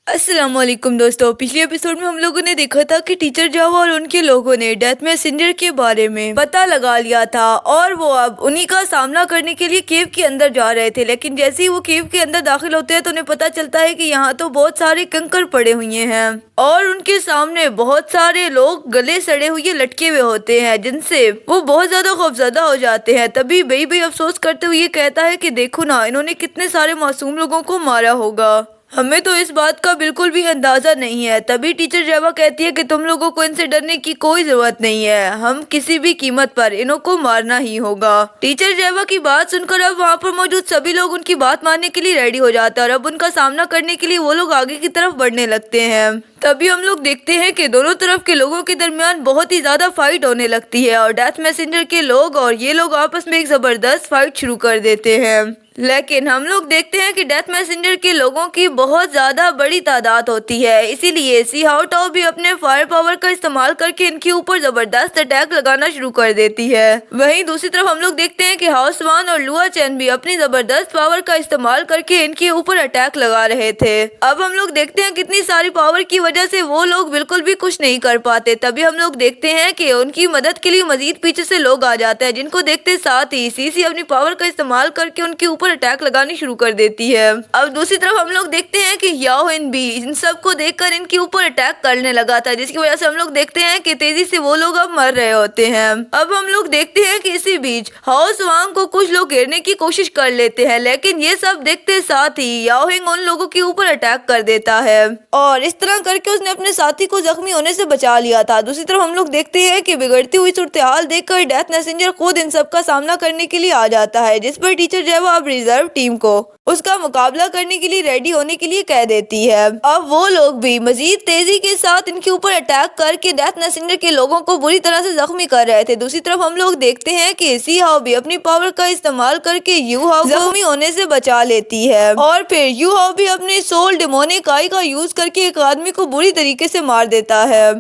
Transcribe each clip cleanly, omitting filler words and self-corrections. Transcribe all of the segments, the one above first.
अस्सलाम वालेकुम दोस्तों। पिछले एपिसोड में हम लोगों ने देखा था कि टीचर जावा और उनके लोगों ने डेथ मैसेंजर के बारे में पता लगा लिया था और वो अब उन्हीं का सामना करने के लिए केव के अंदर जा रहे थे। लेकिन जैसे ही वो केव के अंदर दाखिल होते हैं तो उन्हें पता चलता है कि यहाँ तो बहुत सारे कंकड़ पड़े हुए हैं और उनके सामने बहुत सारे लोग गले सड़े हुए लटके हुए होते हैं, जिनसे वो बहुत ज्यादा खौफजदा हो जाते हैं। तभी बेई अफसोस करते हुए कहता है कि देखो ना, इन्होंने कितने सारे मासूम लोगों को मारा होगा, हमें तो इस बात का बिल्कुल भी अंदाजा नहीं है। तभी टीचर जेवा कहती है कि तुम लोगों को इनसे डरने की कोई जरूरत नहीं है, हम किसी भी कीमत पर इन्हों को मारना ही होगा। टीचर जेवा की बात सुनकर अब वहाँ पर मौजूद सभी लोग उनकी बात मानने के लिए रेडी हो जाते हैं और अब उनका सामना करने के लिए वो लोग आगे की तरफ बढ़ने लगते हैं। तभी हम लोग देखते हैं कि दोनों तरफ के लोगों के दरमियान बहुत ही ज्यादा फाइट होने लगती है और डेथ मैसेंजर के लोग और ये लोग आपस में एक जबरदस्त फाइट शुरू कर देते हैं। लेकिन हम लोग देखते हैं कि डेथ मैसेंजर के लोगों की बहुत ज्यादा बड़ी तादाद होती है, इसीलिए सी हाउ टाओ भी अपने फायर पावर का इस्तेमाल करके इनके ऊपर जबरदस्त अटैक लगाना शुरू कर देती है। वहीं दूसरी तरफ हम लोग देखते हैं कि हाउस वान और लुआ चैन भी अपनी जबरदस्त पावर का इस्तेमाल करके इनके ऊपर अटैक लगा रहे थे। अब हम लोग देखते हैं कितनी सारी पावर की वजह से वो लोग बिल्कुल भी कुछ नहीं कर पाते। तभी हम लोग देखते हैं कि उनकी मदद के लिए मजीद पीछे से लोग आ जाते हैं, जिनको देखते साथ ही सीसी अपनी पावर का इस्तेमाल करके उनके ऊपर अटैक लगानी शुरू कर देती है। अब दूसरी तरफ हम लोग देखते हैं कि याओहिन भी इन सबको देखकर इनके ऊपर अटैक करने लगा था, जिसकी वजह से हम लोग देखते हैं कि तेजी से वो लोग अब मर रहे होते हैं। अब हम लोग देखते हैं कि इसी बीच हाउस वांग को कुछ लोग घेरने की कोशिश कर लेते हैं, लेकिन ये सब देखते साथ ही याओहिंग उन लोगों के ऊपर अटैक कर देता है और इस तरह करके उसने अपने साथी को जख्मी होने से बचा लिया था। दूसरी तरफ हम लोग देखते हैं कि बिगड़ती हुई सूरत-ए-हाल देखकर डेथ मैसेंजर खुद इन सब का सामना करने के लिए आ जाता है, जिस पर टीचर जेवा अब रिजर्व टीम को उसका मुकाबला करने के लिए रेडी होने के लिए कह देती है। अब वो लोग भी मजीद तेजी के साथ इनके ऊपर अटैक करके डेथ मैसेंजर के लोगों को बुरी तरह से जख्मी कर रहे थे। दूसरी तरफ हम लोग देखते हैं कि सी हाओ भी अपनी पावर का इस्तेमाल करके यू हाओ जख्मी होने से बचा लेती है और फिर यू हाओ भी अपने सोल डेमोनिक आई का यूज करके एक आदमी को बुरी तरीके से मार देता है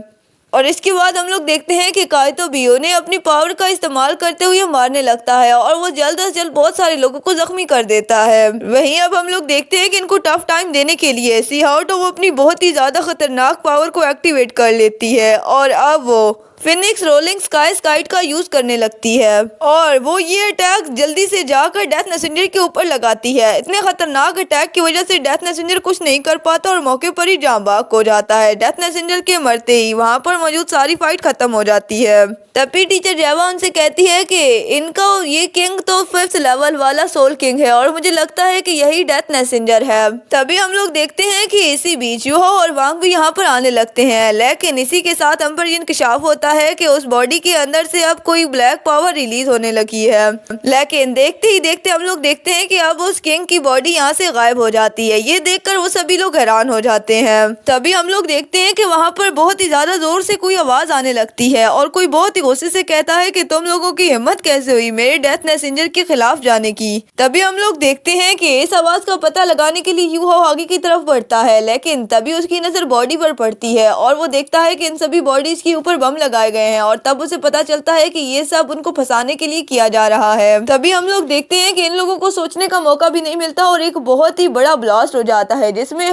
और इसके बाद हम लोग देखते हैं कि काइतो भी उन्हें अपनी पावर का इस्तेमाल करते हुए मारने लगता है और वो जल्द से जल्द बहुत सारे लोगों को जख्मी कर देता है। वहीं अब हम लोग देखते हैं कि इनको टफ टाइम देने के लिए सी हाओ तो वो अपनी बहुत ही ज्यादा खतरनाक पावर को एक्टिवेट कर लेती है और अब वो फिनिक्स रोलिंग स्काई स्काइट का यूज करने लगती है और वो ये अटैक जल्दी से जाकर डेथ मैसेंजर के ऊपर लगाती है। इतने खतरनाक अटैक की वजह से डेथ मैसेंजर कुछ नहीं कर पाता और मौके पर ही जाँ बाक हो जाता है। डेथ मैसेंजर के मरते ही वहाँ पर मौजूद सारी फाइट खत्म हो जाती है। तभी टीचर जेवा उनसे कहती है कि इनका ये किंग तो 5th लेवल वाला सोल किंग है और मुझे लगता है कि यही डेथ मैसेंजर है। तभी हम लोग देखते हैं कि इसी बीच यूहो और वांग भी यहाँ पर आने लगते हैं, लेकिन इसी के साथ हम पर ये इंकशाफ होता है कि उस बॉडी के अंदर से अब कोई ब्लैक पावर रिलीज होने लगी है। लेकिन देखते ही देखते हम लोग देखते हैं कि अब उस किंग की बॉडी यहाँ से गायब हो जाती है। ये देखकर वो सभी लोग हैरान हो जाते हैं। तभी हम लोग देखते हैं कि वहाँ पर बहुत ही ज्यादा जोर से कोई आवाज आने लगती है और कोई बहुत ही गुस्से से कहता है कि तुम लोगों की हिम्मत कैसे हुई मेरे डेथ मैसेंजर के खिलाफ जाने की। तभी हम लोग देखते हैं कि इस आवाज का पता लगाने के लिए यू हाओ आगे की तरफ बढ़ता है, लेकिन तभी उसकी नजर बॉडी पर पड़ती है और वो देखता है कि इन सभी बॉडीज के ऊपर बम लगाए गए हैं और तब उसे पता चलता है कि ये सब उनको फंसाने के लिए किया जा रहा है। तभी हम लोग देखते हैं कि इन लोगों को सोचने का मौका भी नहीं मिलता और एक बहुत ही बड़ा ब्लास्ट हो जाता है, जिसमें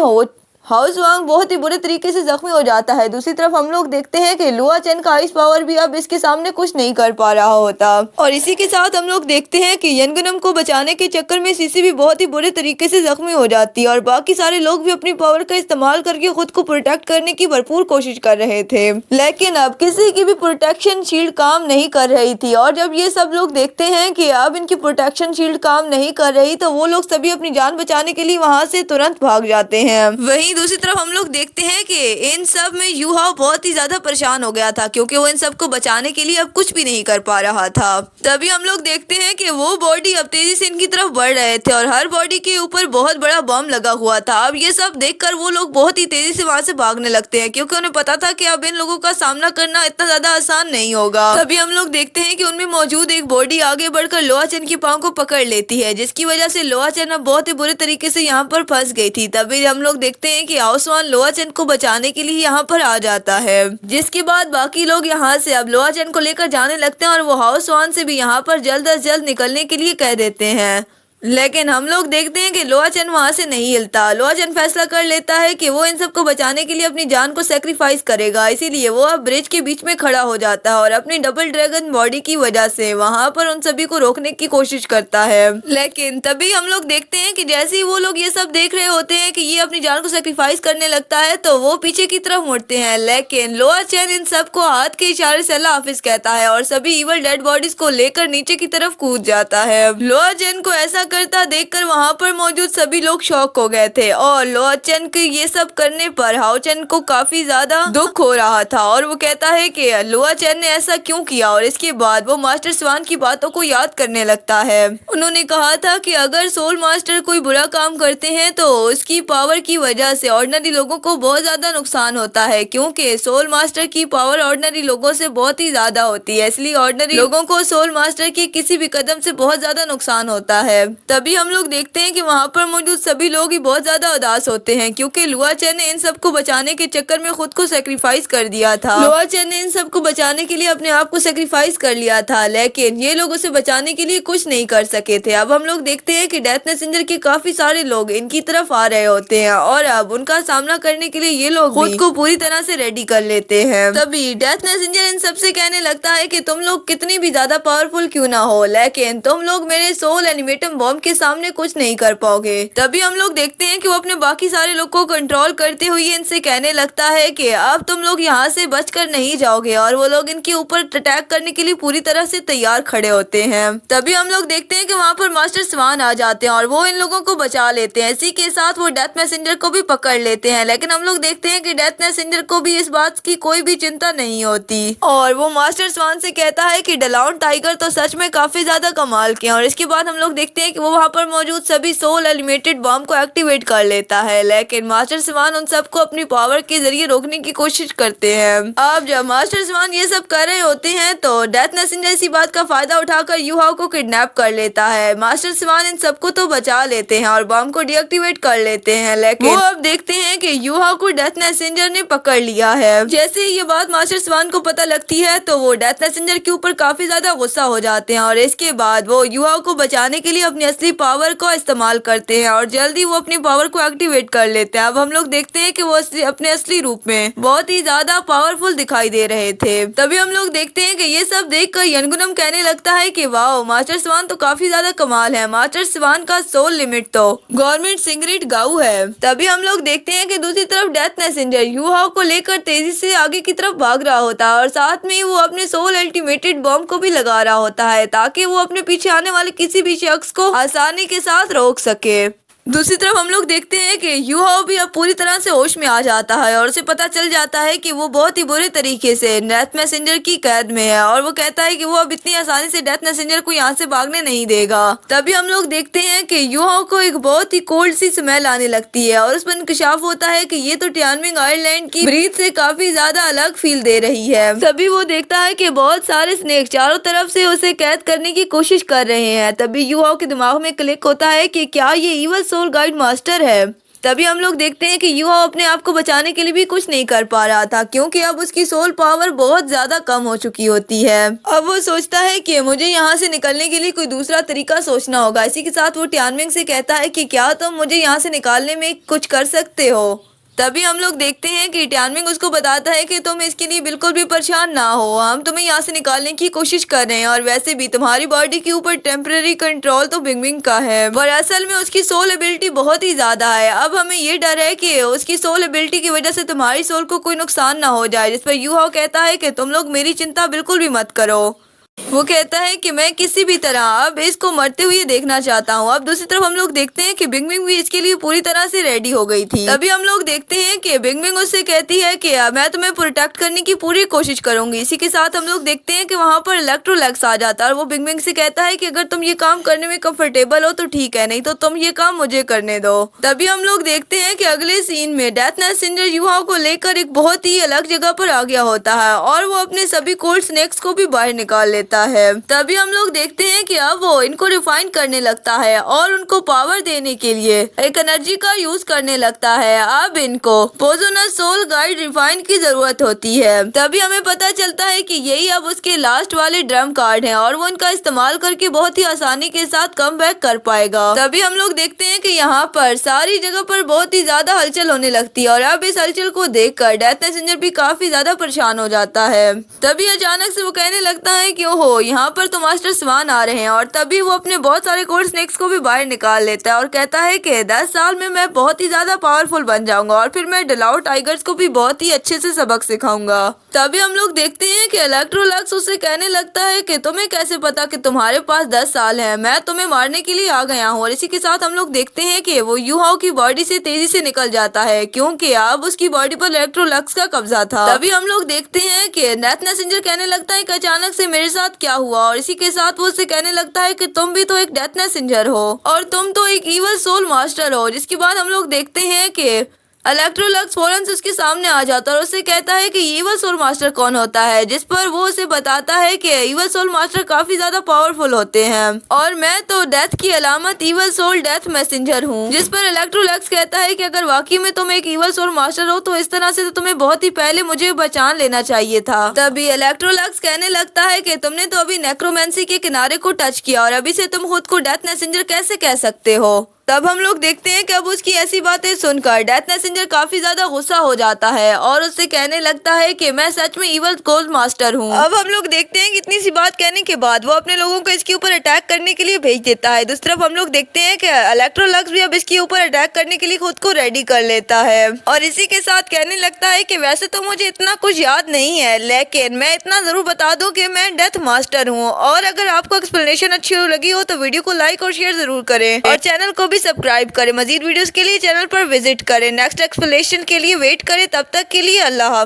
हाउस वांग बहुत ही बुरे तरीके से जख्मी हो जाता है। दूसरी तरफ हम लोग देखते हैं कि लुआ चेन का आइस पावर भी अब इसके सामने कुछ नहीं कर पा रहा होता और इसी के साथ हम लोग देखते हैं कि यंगनम को बचाने के चक्कर में सीसी भी बहुत ही बुरे तरीके से जख्मी हो जाती है और बाकी सारे लोग भी अपनी पावर का इस्तेमाल करके खुद को प्रोटेक्ट करने की भरपूर कोशिश कर रहे थे, लेकिन अब किसी की भी प्रोटेक्शन शील्ड काम नहीं कर रही थी। और जब ये सब लोग देखते हैं कि अब इनकी प्रोटेक्शन शील्ड काम नहीं कर रही तो वो लोग सभी अपनी जान बचाने के लिए वहाँ से तुरंत भाग जाते हैं। वहीं दूसरी तरफ हम लोग देखते हैं कि इन सब में यू हाओ बहुत ही ज्यादा परेशान हो गया था, क्योंकि वो इन सबको बचाने के लिए अब कुछ भी नहीं कर पा रहा था। तभी हम लोग देखते हैं कि वो बॉडी अब तेजी से इनकी तरफ बढ़ रहे थे और हर बॉडी के ऊपर बहुत बड़ा बम लगा हुआ था। अब ये सब देखकर वो लोग बहुत ही तेजी से वहाँ से भागने लगते हैं, क्योंकि उन्हें पता था कि अब इन लोगों का सामना करना इतना ज्यादा आसान नहीं होगा। तभी हम लोग देखते हैं कि उनमें मौजूद एक बॉडी आगे बढ़कर लोआ चेन की पाँव को पकड़ लेती है, जिसकी वजह से लोआ चेन अब बहुत ही बुरे तरीके से यहाँ पर फंस गई थी। तभी हम लोग देखते हैं कि हाउस वान लोआ चेन को बचाने के लिए यहाँ पर आ जाता है, जिसके बाद बाकी लोग यहाँ से अब लोआ चेन को लेकर जाने लगते हैं और वो हाउस वान से भी यहाँ पर जल्द अज जल्द निकलने के लिए कह देते हैं। लेकिन हम लोग देखते हैं कि लोआ चेन वहाँ से नहीं हिलता। लोआ चेन फैसला कर लेता है कि वो इन सबको बचाने के लिए अपनी जान को सेक्रीफाइस करेगा, इसीलिए वो अब ब्रिज के बीच में खड़ा हो जाता है और अपनी डबल ड्रैगन बॉडी की वजह से वहाँ पर उन सभी को रोकने की कोशिश करता है। लेकिन तभी हम लोग देखते हैं कि जैसे ही वो लोग ये सब देख रहे होते हैं कि ये अपनी जान को सेक्रीफाइस करने लगता है तो वो पीछे की तरफ मुड़ते हैं, लेकिन लोआ चेन इन सबको हाथ के इशारे से अल्लाह हाफिज कहता है और सभी इवल डेड बॉडीज को लेकर नीचे की तरफ कूद जाता है। लोआ चेन को ऐसा करता देखकर वहाँ पर मौजूद सभी लोग शॉक हो गए थे और लोआ चेन के ये सब करने पर हाओ चेन को काफी ज्यादा दुख हो रहा था और वो कहता है कि लोआ चेन ने ऐसा क्यों किया, और इसके बाद वो मास्टर स्वान की बातों को याद करने लगता है। उन्होंने कहा था कि अगर सोल मास्टर कोई बुरा काम करते हैं तो उसकी पावर की वजह से ऑर्डिनरी लोगों को बहुत ज्यादा नुकसान होता है, क्योंकि सोल मास्टर की पावर ऑर्डिनरी लोगों से बहुत ही ज्यादा होती है, इसलिए ऑर्डिनरी लोगों को सोल मास्टर के किसी भी कदम से बहुत ज्यादा नुकसान होता है। तभी हम लोग देखते हैं कि वहाँ पर मौजूद सभी लोग ही बहुत ज्यादा उदास होते हैं, क्योंकि लुआ चेन ने इन सबको बचाने के चक्कर में खुद को सेक्रीफाइस कर दिया था। लुआ चेन ने इन सबको बचाने के लिए अपने आप को सेक्रीफाइस कर लिया था, लेकिन ये लोग उसे बचाने के लिए कुछ नहीं कर सके थे। अब हम लोग देखते हैं कि डेथ मैसेंजर के काफी सारे लोग इनकी तरफ आ रहे होते हैं और अब उनका सामना करने के लिए ये लोग खुद को पूरी तरह से रेडी कर लेते हैं। तभी डेथ मैसेंजर इन सबसे कहने लगता है कि तुम लोग कितनी भी ज्यादा पावरफुल क्यों ना हो, लेकिन तुम लोग मेरे सोल एनिमेटम बॉम्ब के सामने कुछ नहीं कर पाओगे। तभी हम लोग देखते हैं कि वो अपने बाकी सारे लोग को कंट्रोल करते हुए इनसे कहने लगता है कि अब तुम लोग यहाँ से बचकर नहीं जाओगे, और वो लोग इनके ऊपर अटैक करने के लिए पूरी तरह से तैयार खड़े होते हैं। तभी हम लोग देखते हैं कि वहाँ पर मास्टर स्वान आ जाते हैं और वो इन लोगों को बचा लेते हैं। इसी के साथ वो डेथ मैसेंजर को भी पकड़ लेते हैं, लेकिन हम लोग देखते हैं कि डेथ मैसेंजर को भी इस बात की कोई भी चिंता नहीं होती और वो मास्टर स्वान से कहता है कि डलाउन टाइगर तो सच में काफी ज्यादा कमाल के हैं। और इसके बाद हम लोग देखते हैं कि वो वहाँ पर मौजूद सभी सोल एलिमेटेड बॉम्ब को एक्टिवेट कर लेता है, लेकिन मास्टर स्वान उन सबको अपनी पावर के जरिए रोकने की कोशिश करते हैं। अब जब मास्टर स्वान ये सब कर रहे होते हैं तो डेथ मैसेंजर इसी बात का फायदा उठाकर यूहाओ को किडनैप कर लेता है। मास्टर स्वान इन सबको तो बचा लेते हैं और बॉम्ब को डीएक्टिवेट कर लेते हैं, लेकिन वो अब देखते हैं कि यूहाओ को डेथ मैसेंजर ने पकड़ लिया है। जैसे ही ये बात मास्टर स्वान को पता लगती है तो वो डेथ मैसेंजर के ऊपर काफी ज्यादा गुस्सा हो जाते हैं और इसके बाद वो यूहाओ को बचाने के लिए अपनी असली पावर का इस्तेमाल करते हैं और जल्दी वो अपनी पावर को एक्टिवेट कर लेते हैं। अब हम लोग देखते हैं कि वो अपने असली रूप में बहुत ही ज्यादा पावरफुल दिखाई दे रहे थे। तभी हम लोग देखते हैं कि ये सब देखकर यनगुनम कहने लगता है कि वाओ, मास्टर स्वान तो काफी ज्यादा कमाल है। मास्टर स्वान का सोल लिमिट तो गवर्नमेंट सिंगरेट गाऊ है। तभी हम लोग देखते हैं कि दूसरी तरफ डेथ मैसेंजर यूहाओ को लेकर तेजी से आगे की तरफ भाग रहा होता है और साथ में वो अपने सोल अल्टीमेटेड बॉम्ब को भी लगा रहा होता है ताकि वो अपने पीछे आने वाले किसी भी शख्स को आसानी के साथ रोक सके। दूसरी तरफ हम लोग देखते हैं कि यूहाओ भी अब पूरी तरह से होश में आ जाता है और उसे पता चल जाता है कि वो बहुत ही बुरे तरीके से डेथ मैसेंजर की कैद में है और वो कहता है कि वो अब इतनी आसानी से डेथ मैसेंजर को यहाँ से भागने नहीं देगा। तभी हम लोग देखते हैं कि यूहाओ को एक बहुत ही कोल्ड सी स्मेल आने लगती है और उस पर इंकशाफ होता है कि ये तो टियानमिंग आइलैंड की ब्रीथ से काफी ज्यादा अलग फील दे रही है। तभी वो देखता है कि बहुत सारे स्नेक चारों तरफ से उसे कैद करने की कोशिश कर रहे हैं। तभी यूहाओ के दिमाग में क्लिक होता है कि क्या ये इवल सोल गाइड मास्टर है। तभी हम लोग देखते हैं कि यूहाओ अपने आप को बचाने के लिए भी कुछ नहीं कर पा रहा था, क्योंकि अब उसकी सोल पावर बहुत ज्यादा कम हो चुकी होती है। अब वो सोचता है कि मुझे यहाँ से निकलने के लिए कोई दूसरा तरीका सोचना होगा। इसी के साथ वो टियानमिंग से कहता है कि क्या तुम मुझे यहाँ से निकालने में कुछ कर सकते हो। तभी हम लोग देखते हैं कि टियानमिंग उसको बताता है कि तुम इसके लिए बिल्कुल भी परेशान ना हो, हम तुम्हें यहाँ से निकालने की कोशिश कर रहे हैं और वैसे भी तुम्हारी बॉडी के ऊपर टेम्पररी कंट्रोल तो बिंगबिंग का है, पर असल में उसकी सोल एबिलिटी बहुत ही ज्यादा है। अब हमें ये डर है कि उसकी सोल एबिलिटी की वजह से तुम्हारी सोल को कोई नुकसान ना हो जाए, जिस पर यूहाओ कहता है कि तुम लोग मेरी चिंता बिल्कुल भी मत करो। वो कहता है कि मैं किसी भी तरह अब इसको मरते हुए देखना चाहता हूँ। अब दूसरी तरफ हम लोग देखते हैं कि बिंगबिंग भी इसके लिए पूरी तरह से रेडी हो गई थी। तभी हम लोग देखते हैं कि बिंगबिंग उससे कहती है कि मैं तुम्हें प्रोटेक्ट करने की पूरी कोशिश करूंगी। इसी के साथ हम लोग देखते हैं कि वहाँ पर इलेक्ट्रोलैक्स आ जाता है और वो बिंगबिंग से कहता है कि अगर तुम ये काम करने में कंफर्टेबल हो तो ठीक है, नहीं तो तुम ये काम मुझे करने दो। तभी हम लोग देखते हैं कि अगले सीन में डेथ मैसेंजर यूहाओ को लेकर एक बहुत ही अलग जगह पर आ गया होता है और वो अपने सभी कोल्ड स्नैक्स को भी बाहर निकाल लेता देता है। तभी हम लोग देखते हैं कि अब वो इनको रिफाइन करने लगता है और उनको पावर देने के लिए एक एनर्जी का यूज करने लगता है। अब इनको पोजोनस सोल गाइड रिफाइन की जरूरत होती है। तभी हमें पता चलता है कि यही अब उसके लास्ट वाले ड्रम कार्ड हैं और वो इनका इस्तेमाल करके बहुत ही आसानी के साथ कम बैक कर पाएगा। तभी हम लोग देखते हैं कि यहाँ पर सारी जगह पर बहुत ही ज्यादा हलचल होने लगती है और अब इस हलचल को देखकर डेथ मैसेंजर भी काफी ज्यादा परेशान हो जाता है। तभी अचानक से वो कहने लगता है कि ओहो, यहाँ पर तो मास्टर स्वान आ रहे हैं और तभी वो अपने बहुत सारे कोड स्नेक्स को भी बाहर निकाल लेता है और कहता है कि 10 साल में मैं बहुत ही ज्यादा पावरफुल बन जाऊंगा और फिर मैं डिलाउ टाइगर्स को भी बहुत ही अच्छे से सबक सिखाऊंगा। तभी हम लोग देखते हैं कि इलेक्ट्रोलक्स उससे कहने लगता है कि तुम्हें कैसे पता कि तुम्हारे पास 10 साल है, मैं तुम्हें मारने के लिए आ गया हूँ। और इसी के साथ हम लोग देखते हैं कि वो यूहाओ की बॉडी से तेजी से निकल जाता है क्योंकि अब उसकी बॉडी पर इलेक्ट्रोलक्स का कब्जा था। तभी हम लोग देखते हैं कि डेथ मैसेंजर कहने लगता है कि अचानक से मेरे साथ क्या हुआ और इसी के साथ वो उससे कहने लगता है कि तुम भी तो एक डेथ मैसेंजर हो और तुम तो एक इवल सोल मास्टर हो। जिसके बाद हम लोग देखते हैं कि इलेक्ट्रोलक्स फौरन से उसके सामने आ जाता है और उससे कहता है कि इवल सोल मास्टर कौन होता है, जिस पर वो उसे बताता है कि इवल सोल मास्टर काफी ज्यादा पावरफुल होते हैं और मैं तो डेथ की अलामत इवल सोल डेथ मैसेंजर हूँ। जिस पर इलेक्ट्रोलक्स कहता है कि अगर वाकई में तुम एक इवल सोल मास्टर हो तो इस तरह से तो तुम्हें बहुत ही पहले मुझे पहचान लेना चाहिए था। तभी इलेक्ट्रोलक्स कहने लगता है कि तुमने तो अभी नेक्रोमेंसी के किनारे को टच किया और अभी से तुम खुद को डेथ मैसेंजर कैसे कह सकते हो। तब हम लोग देखते हैं कि अब उसकी ऐसी बातें सुनकर डेथ मैसेंजर काफी ज्यादा गुस्सा हो जाता है और उससे कहने लगता है कि मैं सच में इवल कोल्ड मास्टर हूँ। अब हम लोग देखते हैं कि इतनी सी बात कहने के बाद वो अपने लोगों को इसके ऊपर अटैक करने के लिए भेज देता है। दूसरी तरफ हम लोग देखते हैं कि इलेक्ट्रोलक्स भी अब इसके ऊपर अटैक करने के लिए खुद को रेडी कर लेता है और इसी के साथ कहने लगता है कि वैसे तो मुझे इतना कुछ याद नहीं है, लेकिन मैं इतना जरूर बता दूं कि मैं डेथ मास्टर हूँ। और अगर आपको एक्सप्लेनेशन अच्छी लगी हो तो वीडियो को लाइक और शेयर जरूर करें और चैनल को सब्सक्राइब करें। मजीद वीडियोस के लिए चैनल पर विजिट करें। नेक्स्ट एक्सप्लेनेशन के लिए वेट करें। तब तक के लिए अल्लाह हाफ़िज़।